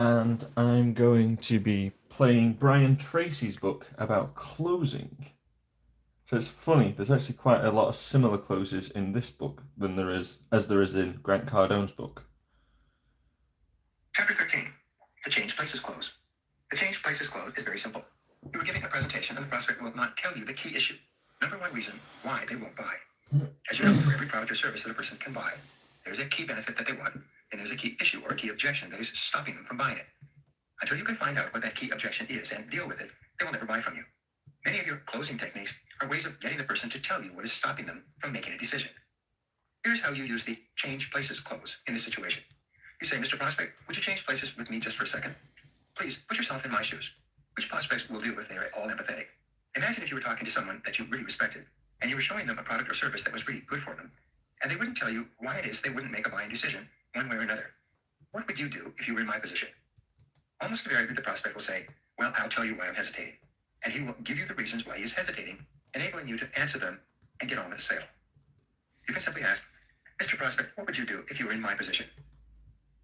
and I'm going to be playing Brian Tracy's book about closing. So it's funny, there's actually quite a lot of similar closes in this book than there is in Grant Cardone's book. Chapter 13. The Change Places Close. The Change Places Close is very simple. You are giving a presentation and the prospect will not tell you the key issue. Number one reason why they won't buy. As you know, for every product or service that a person can buy, there's a key benefit that they want, and there's a key issue or a key objection that is stopping them from buying it. Until you can find out what that key objection is and deal with it, they will never buy from you. Many of your closing techniques are ways of getting the person to tell you what is stopping them from making a decision. Here's how you use the Change Places Close in this situation. You say, Mr. Prospect, would you change places with me just for a second? Please put yourself in my shoes. Which prospects will do if they are at all empathetic? Imagine if you were talking to someone that you really respected, and you were showing them a product or service that was really good for them, and they wouldn't tell you why it is they wouldn't make a buying decision one way or another. What would you do if you were in my position? Almost invariably, the prospect will say, well, I'll tell you why I'm hesitating. And he will give you the reasons why he is hesitating, enabling you to answer them and get on with the sale. You can simply ask, Mr. Prospect, what would you do if you were in my position?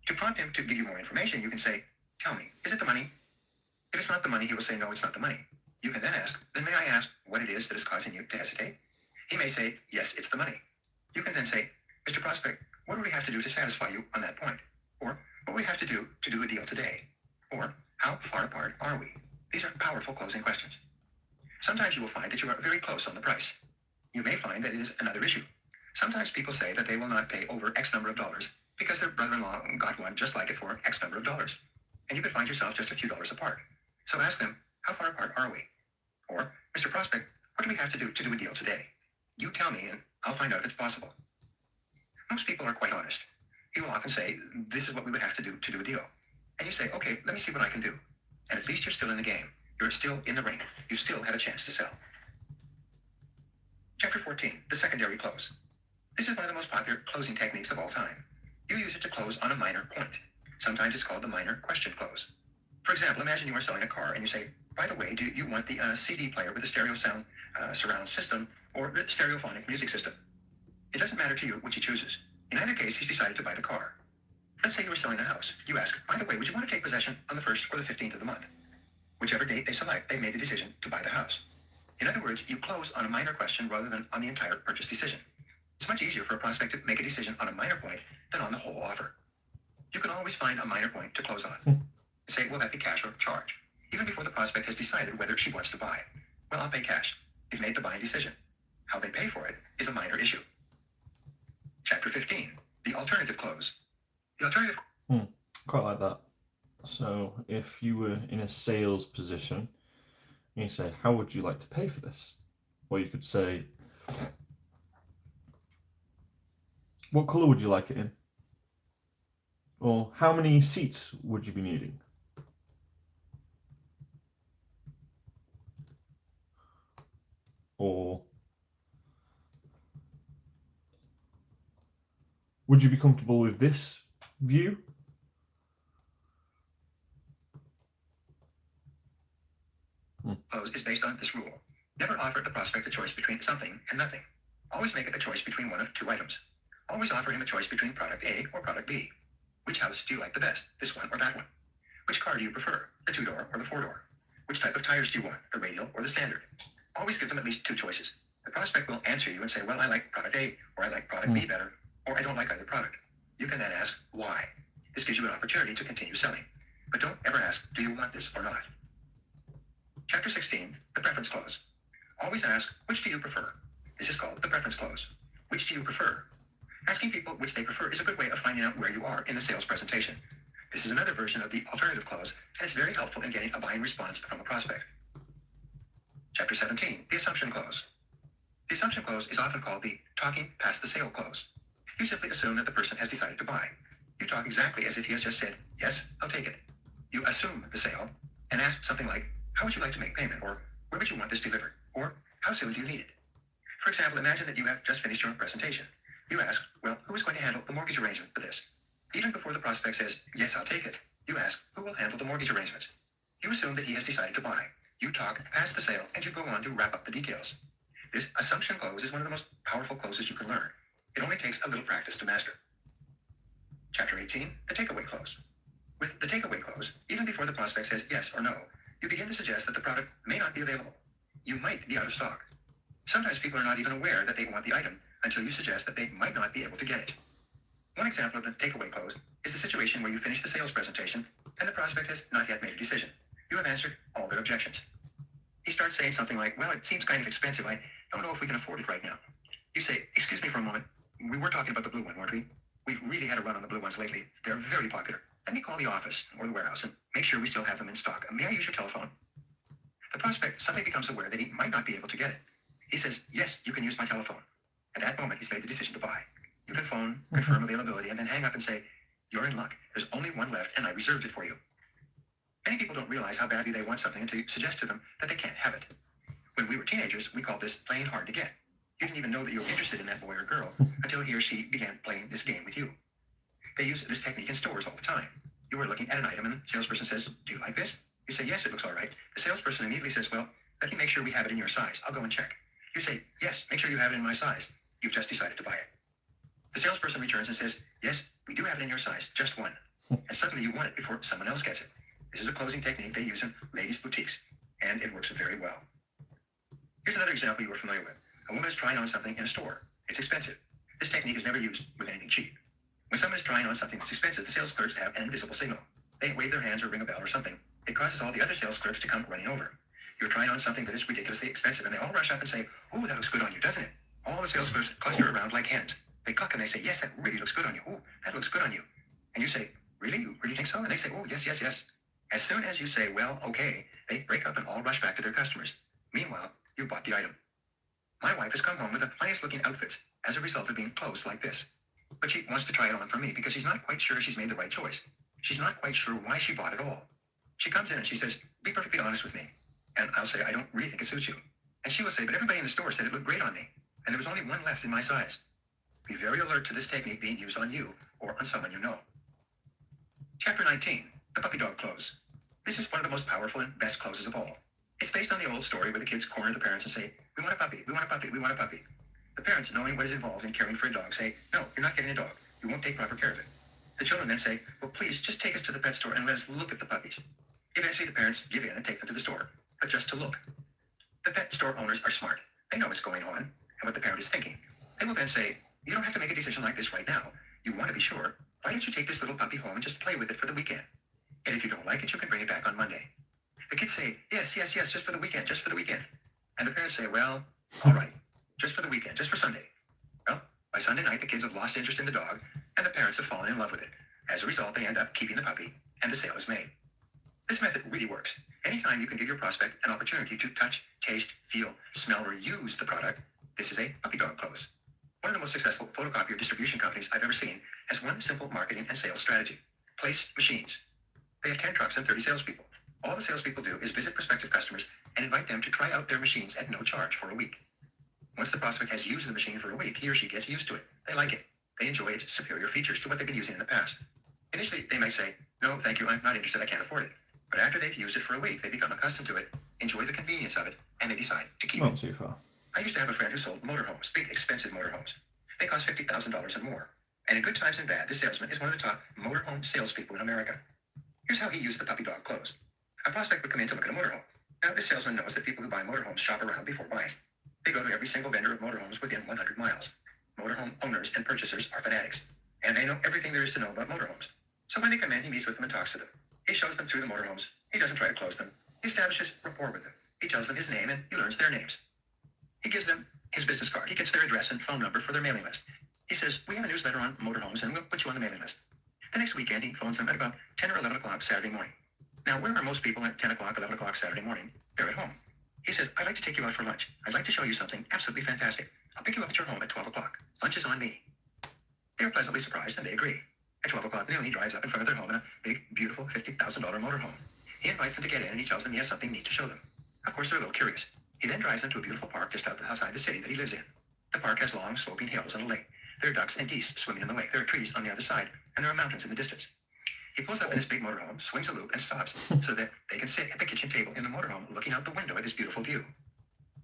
To prompt him to give you more information, you can say, tell me, is it the money? If it's not the money, he will say, no, it's not the money. You can then ask, then may I ask what it is that is causing you to hesitate? He may say, yes, it's the money. You can then say, Mr. Prospect, what do we have to do to satisfy you on that point? Or what do we have to do a deal today? Or how far apart are we? These are powerful closing questions. Sometimes you will find that you are very close on the price. You may find that it is another issue. Sometimes people say that they will not pay over X number of dollars because their brother-in-law got one just like it for X number of dollars. And you could find yourself just a few dollars apart. So ask them, how far apart are we? Or, Mr. Prospect, what do we have to do a deal today? You tell me and I'll find out if it's possible. Most people are quite honest. He will often say, this is what we would have to do a deal. And you say, okay, let me see what I can do. And at least you're still in the game. You're still in the ring. You still have a chance to sell. Chapter 14, the secondary close. This is one of the most popular closing techniques of all time. You use it to close on a minor point. Sometimes it's called the minor question close. For example, imagine you are selling a car and you say, by the way, do you want the CD player with the stereo sound surround system or the stereophonic music system? It doesn't matter to you which he chooses. In either case, he's decided to buy the car. Let's say you were selling a house. You ask, by the way, would you want to take possession on the 1st or the 15th of the month? Whichever date they select, they made the decision to buy the house. In other words, you close on a minor question rather than on the entire purchase decision. It's much easier for a prospect to make a decision on a minor point than on the whole offer. You can always find a minor point to close on. Say, will that be cash or charge? Even before the prospect has decided whether she wants to buy. Well, I'll pay cash. You've made the buying decision. How they pay for it is a minor issue. Chapter 15, the alternative close. The alternative... Quite like that. So if you were in a sales position, you say, how would you like to pay for this? Or you could say, what colour would you like it in? Or how many seats would you be needing? Or would you be comfortable with this view? Close is based on this rule. Never offer the prospect a choice between something and nothing. Always make it a choice between one of two items. Always offer him a choice between product A or product B. Which house do you like the best, this one or that one? Which car do you prefer, the 2-door or the 4-door? Which type of tires do you want, the radial or the standard? Always give them at least two choices. The prospect will answer you and say, well, I like product A, or I like product B better, or I don't like either product. You can then ask, why? This gives you an opportunity to continue selling. But don't ever ask, do you want this or not? Chapter 16, the preference clause. Always ask, which do you prefer? This is called the preference clause. Which do you prefer? Asking people which they prefer is a good way of finding out where you are in the sales presentation. This is another version of the alternative clause, and it's very helpful in getting a buying response from a prospect. Chapter 17, the assumption clause. The assumption clause is often called the talking past the sale clause. You simply assume that the person has decided to buy. You talk exactly as if he has just said, yes, I'll take it. You assume the sale and ask something like, how would you like to make payment? Or where would you want this delivered? Or how soon do you need it? For example, imagine that you have just finished your presentation. You ask, well, who is going to handle the mortgage arrangement for this? Even before the prospect says, yes, I'll take it, you ask, who will handle the mortgage arrangements? You assume that he has decided to buy. You talk past the sale and you go on to wrap up the details. This assumption close is one of the most powerful closes you can learn. It only takes a little practice to master. Chapter 18, the takeaway close. With the takeaway clause, even before the prospect says yes or no, you begin to suggest that the product may not be available. You might be out of stock. Sometimes people are not even aware that they want the item until you suggest that they might not be able to get it. One example of the takeaway clause is the situation where you finish the sales presentation and the prospect has not yet made a decision. You have answered all their objections. He starts saying something like, well, it seems kind of expensive. I don't know if we can afford it right now. You say, excuse me for a moment. We were talking about the blue one, weren't we? We've really had a run on the blue ones lately. They're very popular. Let me call the office or the warehouse and make sure we still have them in stock. May I use your telephone? The prospect suddenly becomes aware that he might not be able to get it. He says, yes, you can use my telephone. At that moment, he's made the decision to buy. You can phone, confirm availability, and then hang up and say, you're in luck. There's only one left, and I reserved it for you. Many people don't realize how badly they want something until you suggest to them that they can't have it. When we were teenagers, we called this playing hard to get. You didn't even know that you were interested in that boy or girl until he or she began playing this game with you. They use this technique in stores all the time. You are looking at an item and the salesperson says, do you like this? You say, yes, it looks all right. The salesperson immediately says, well, let me make sure we have it in your size. I'll go and check. You say, yes, make sure you have it in my size. You've just decided to buy it. The salesperson returns and says, yes, we do have it in your size, just one. And suddenly you want it before someone else gets it. This is a closing technique they use in ladies' boutiques, and it works very well. Here's another example you are familiar with. A woman is trying on something in a store. It's expensive. This technique is never used with anything cheap. When someone is trying on something that's expensive, the sales clerks have an invisible signal. They wave their hands or ring a bell or something. It causes all the other sales clerks to come running over. You're trying on something that is ridiculously expensive, and they all rush up and say, ooh, that looks good on you, doesn't it? All the sales clerks cluster around like hens. They cluck and they say, yes, that really looks good on you. Ooh, that looks good on you. And you say, really? You really think so? And they say, oh, yes, yes, yes. As soon as you say, well, okay, they break up and all rush back to their customers. Meanwhile, you bought the item. My wife has come home with the funniest looking outfits as a result of being clothed like this. But she wants to try it on for me because she's not quite sure she's made the right choice. She's not quite sure why she bought it all. She comes in and she says, be perfectly honest with me. And I'll say, I don't really think it suits you. And she will say, but everybody in the store said it looked great on me. And there was only one left in my size. Be very alert to this technique being used on you or on someone you know. Chapter 19, the puppy dog close. This is one of the most powerful and best closes of all. It's based on the old story where the kids corner the parents and say, we want a puppy, we want a puppy, we want a puppy. The parents, knowing what is involved in caring for a dog, say, no, you're not getting a dog. You won't take proper care of it. The children then say, well, please, just take us to the pet store and let us look at the puppies. Eventually, the parents give in and take them to the store, but just to look. The pet store owners are smart. They know what's going on and what the parent is thinking. They will then say, you don't have to make a decision like this right now. You want to be sure. Why don't you take this little puppy home and just play with it for the weekend? And if you don't like it, you can bring it back on Monday. The kids say, yes, yes, yes, just for the weekend, just for the weekend. And the parents say, well, all right, just for the weekend, just for Sunday. Well, by Sunday night, the kids have lost interest in the dog, and the parents have fallen in love with it. As a result, they end up keeping the puppy, and the sale is made. This method really works. Anytime you can give your prospect an opportunity to touch, taste, feel, smell, or use the product, this is a puppy dog close. One of the most successful photocopier distribution companies I've ever seen has one simple marketing and sales strategy. Place machines. They have 10 trucks and 30 salespeople. All the salespeople do is visit prospective customers and invite them to try out their machines at no charge for a week. Once the prospect has used the machine for a week, he or she gets used to it. They like it. They enjoy its superior features to what they've been using in the past. Initially, they may say, no, thank you, I'm not interested, I can't afford it. But after they've used it for a week, they become accustomed to it, enjoy the convenience of it, and they decide to keep it. Not too far. I used to have a friend who sold motorhomes, big, expensive motorhomes. They cost $50,000 and more. And in good times and bad, this salesman is one of the top motorhome salespeople in America. Here's how he used the puppy dog close. A prospect would come in to look at a motorhome. Now, this salesman knows that people who buy motorhomes shop around before buying. They go to every single vendor of motorhomes within 100 miles. Motorhome owners and purchasers are fanatics, and they know everything there is to know about motorhomes. So when they come in, he meets with them and talks to them. He shows them through the motorhomes. He doesn't try to close them. He establishes rapport with them. He tells them his name, and he learns their names. He gives them his business card. He gets their address and phone number for their mailing list. He says, we have a newsletter on motorhomes, and we'll put you on the mailing list. The next weekend, he phones them at about 10 or 11 o'clock Saturday morning. Now, where are most people at 10 o'clock, 11 o'clock Saturday morning? They're at home. He says, I'd like to take you out for lunch. I'd like to show you something absolutely fantastic. I'll pick you up at your home at 12 o'clock. Lunch is on me. They're pleasantly surprised, and they agree. At 12 o'clock noon, he drives up in front of their home in a big, beautiful $50,000 motorhome. He invites them to get in, and he tells them he has something neat to show them. Of course, they're a little curious. He then drives them to a beautiful park just outside the city that he lives in. The park has long, sloping hills and a lake. There are ducks and geese swimming in the lake. There are trees on the other side, and there are mountains in the distance. He pulls up in this big motorhome, swings a loop, and stops so that they can sit at the kitchen table in the motorhome looking out the window at this beautiful view.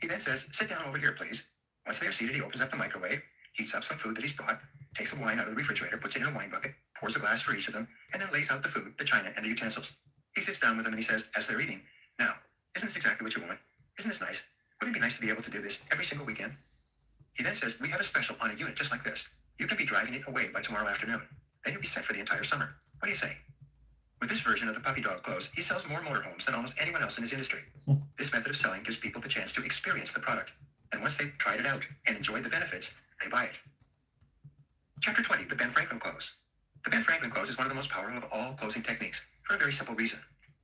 He then says, sit down over here, please. Once they are seated, he opens up the microwave, heats up some food that he's brought, takes a wine out of the refrigerator, puts it in a wine bucket, pours a glass for each of them, and then lays out the food, the china, and the utensils. He sits down with them and he says, as they're eating, "Now, isn't this exactly what you want? Isn't this nice? Wouldn't it be nice to be able to do this every single weekend?" He then says, "We have a special on a unit just like this. You can be driving it away by tomorrow afternoon. Then you'll be set for the entire summer. What do you say?" With this version of the puppy dog clothes, he sells more motorhomes than almost anyone else in his industry. This method of selling gives people the chance to experience the product. And once they've tried it out and enjoyed the benefits, they buy it. Chapter 20, the Ben Franklin close. The Ben Franklin close is one of the most powerful of all closing techniques for a very simple reason.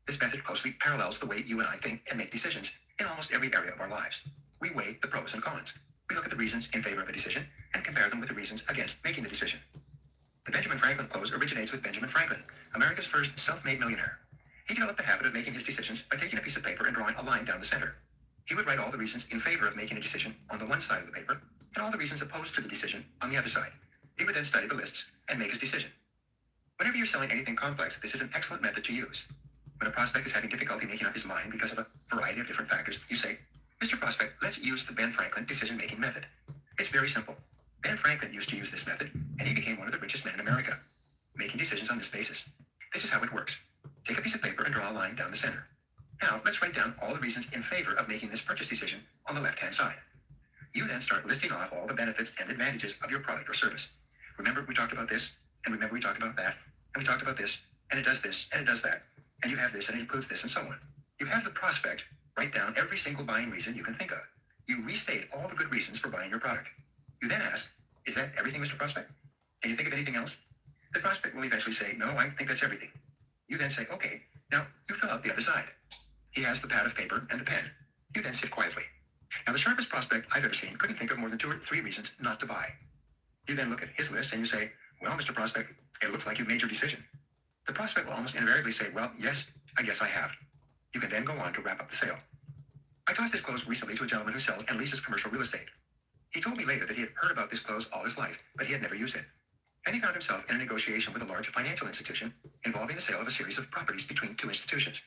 This method closely parallels the way you and I think and make decisions in almost every area of our lives. We weigh the pros and cons. We look at the reasons in favor of a decision and compare them with the reasons against making the decision. The Benjamin Franklin close originates with Benjamin Franklin, America's first self-made millionaire. He developed the habit of making his decisions by taking a piece of paper and drawing a line down the center. He would write all the reasons in favor of making a decision on the one side of the paper and all the reasons opposed to the decision on the other side. He would then study the lists and make his decision. Whenever you're selling anything complex, this is an excellent method to use. When a prospect is having difficulty making up his mind because of a variety of different factors, you say, "Mr. Prospect, let's use the Ben Franklin decision-making method. It's very simple. Ben Franklin used to use this method, and he became one of the richest men in America, making decisions on this basis. This is how it works. Take a piece of paper and draw a line down the center. Now, let's write down all the reasons in favor of making this purchase decision on the left-hand side. You then start listing off all the benefits and advantages of your product or service. Remember, we talked about this, and remember we talked about that, and we talked about this, and it does this, and it does that, and you have this, and it includes this, and so on. You have the prospect write down every single buying reason you can think of. You restate all the good reasons for buying your product. You then ask, "Is that everything, Mr. Prospect? Can you think of anything else?" The prospect will eventually say, "No, I think that's everything." You then say, "Okay, now you fill out the other side." He has the pad of paper and the pen. You then sit quietly. Now, the sharpest prospect I've ever seen couldn't think of more than 2 or 3 reasons not to buy. You then look at his list and you say, "Well, Mr. Prospect, it looks like you've made your decision." The prospect will almost invariably say, "Well, yes, I guess I have." You can then go on to wrap up the sale. I taught this close recently to a gentleman who sells and leases commercial real estate. He told me later that he had heard about this close all his life, but he had never used it. Then he found himself in a negotiation with a large financial institution involving the sale of a series of properties between 2 institutions.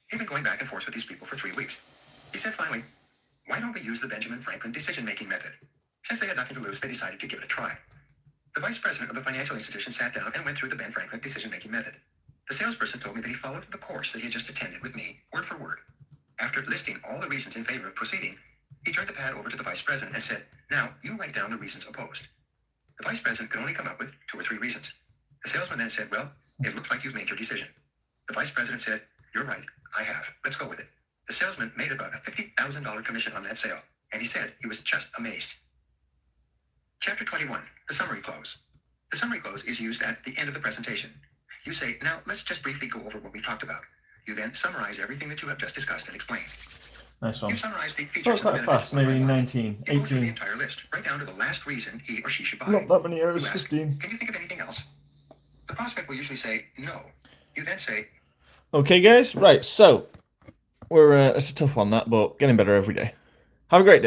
He'd been going back and forth with these people for 3 weeks. He said finally, "Why don't we use the Benjamin Franklin decision-making method?" Since they had nothing to lose, they decided to give it a try. The vice president of the financial institution sat down and went through the Ben Franklin decision-making method. The salesperson told me that he followed the course that he had just attended with me, word for word. After listing all the reasons in favor of proceeding, he turned the pad over to the vice president and said, "Now, you write down the reasons opposed." The vice president could only come up with 2 or 3 reasons. The salesman then said, "Well, it looks like you've made your decision." The vice president said, "You're right, I have. Let's go with it." The salesman made about a $50,000 commission on that sale, and he said he was just amazed. Chapter 21, the summary close. The summary close is used at the end of the presentation. You say, "Now, let's just briefly go over what we've talked about." You then summarize everything that you have just discussed and explained. Nice one. You summarize the That features was and quite benefits fast, one by maybe one. 19, You go through the 18. entire list, right down to the last reason he or she should buy. Not that many errors, You ask, 15. "Can you think of anything else?" The prospect will usually say, "No." You then say, Okay, guys, right, so, it's a tough one, that, but getting better every day. Have a great day.